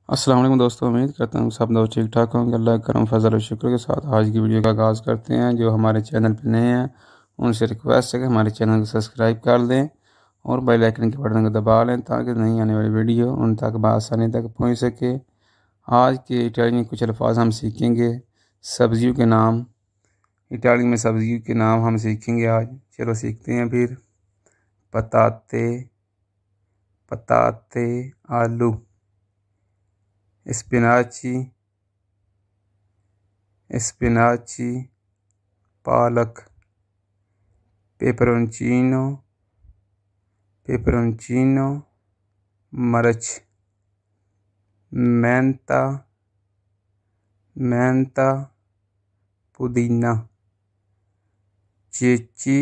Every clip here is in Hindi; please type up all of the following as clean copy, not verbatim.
अस्सलाम वालेकुम दोस्तों, उम्मीद करता हूँ सब लोग ठीक ठाक होंगे। अल्लाह का करम फजल और शुक्र के साथ आज की वीडियो का आगाज़ करते हैं। जो हमारे चैनल पर नए हैं उनसे रिक्वेस्ट है कि हमारे चैनल को सब्सक्राइब कर दें और बेल आइकन के बटन को दबा लें ताकि नई आने वाली वीडियो उन तक बआसानी तक पहुँच सके। आज के इटालियन में कुछ अल्फाज हम सीखेंगे। सब्जियों के नाम, इटालियन में सब्जियों के नाम हम सीखेंगे आज। चलो सीखते हैं फिर। पताते, पताते, आलू, स्पिनाची, स्पिनाची, पालक, पेपरोंचीनो, पेपरोंचीनो, मरच, मेंता, मेंता, पुदीना, चेची,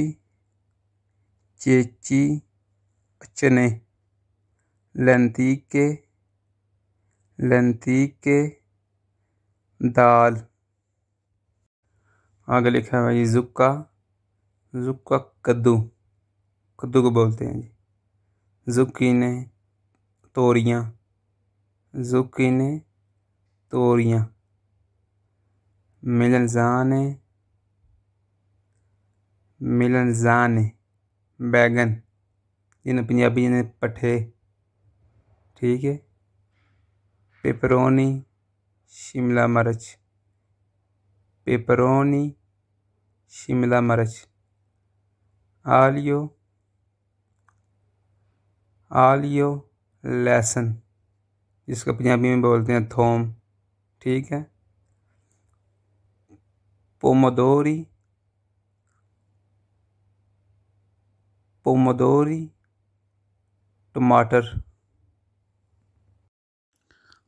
चेची, चने, लेंटीके, लेंटीके, दाल। आगे लिखा है भाई जुक्का, जुक्का कद्दू, कद्दू को बोलते हैं जी। जुकीने, तोरियां, जुकीने, तोरियां। मिलनजाने, मिलनजाने, बैगन, जिन्हें पंजाबी ने पठे, ठीक है। पेपरोनी, शिमला मिर्च, पेपरोनी, शिमला मिर्च। आलियो, आलियो, लहसुन, जिसको पंजाबी में बोलते हैं थोम, ठीक है। पोमोदोरी, पोमोदोरी, टमाटर।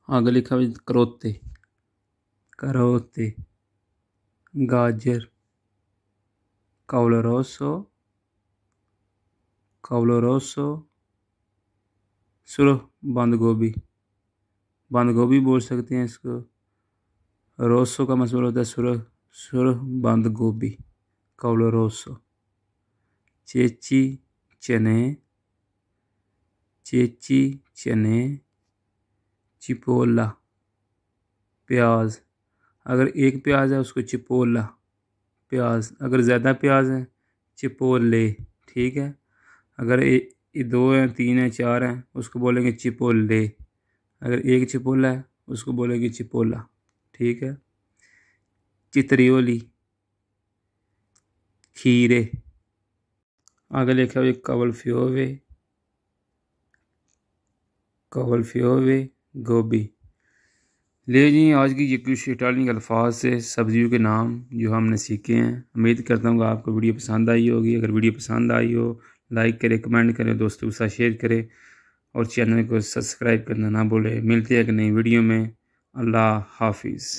आगे लिखा है करोते, करोते, गाजर, काउलोरोसो, काउलोरोसो, सुरख बंद गोभी, बंद गोभी बोल सकते हैं इसको। रोसो का मतलब होता है सुरख, सुरख बंद गोभी, काउलोरोसो। चेची, चने, चेची, चने। चिपोला, प्याज, अगर एक प्याज है उसको चिपोला प्याज, अगर ज़्यादा प्याज है चिपोले, ठीक है। अगर दो हैं, तीन हैं, चार हैं उसको बोलेंगे चिपोले। अगर एक चिपोला है उसको बोलेंगे चिपोला, ठीक है। चित्रियोली, खीरे। आगे लिखा हुआ कवलफ्योवे, कवलफ्योवे, गोभी। ले जी आज की ये कुछ इटालियन अल्फाज से सब्जियों के नाम जो हमने सीखे हैं। उम्मीद करता हूँ कि आपको वीडियो पसंद आई होगी। अगर वीडियो पसंद आई हो लाइक करें, कमेंट करें, दोस्तों के साथ शेयर करें और चैनल को सब्सक्राइब करना ना भूलें। मिलते हैं एक नई वीडियो में। अल्लाह हाफिज़।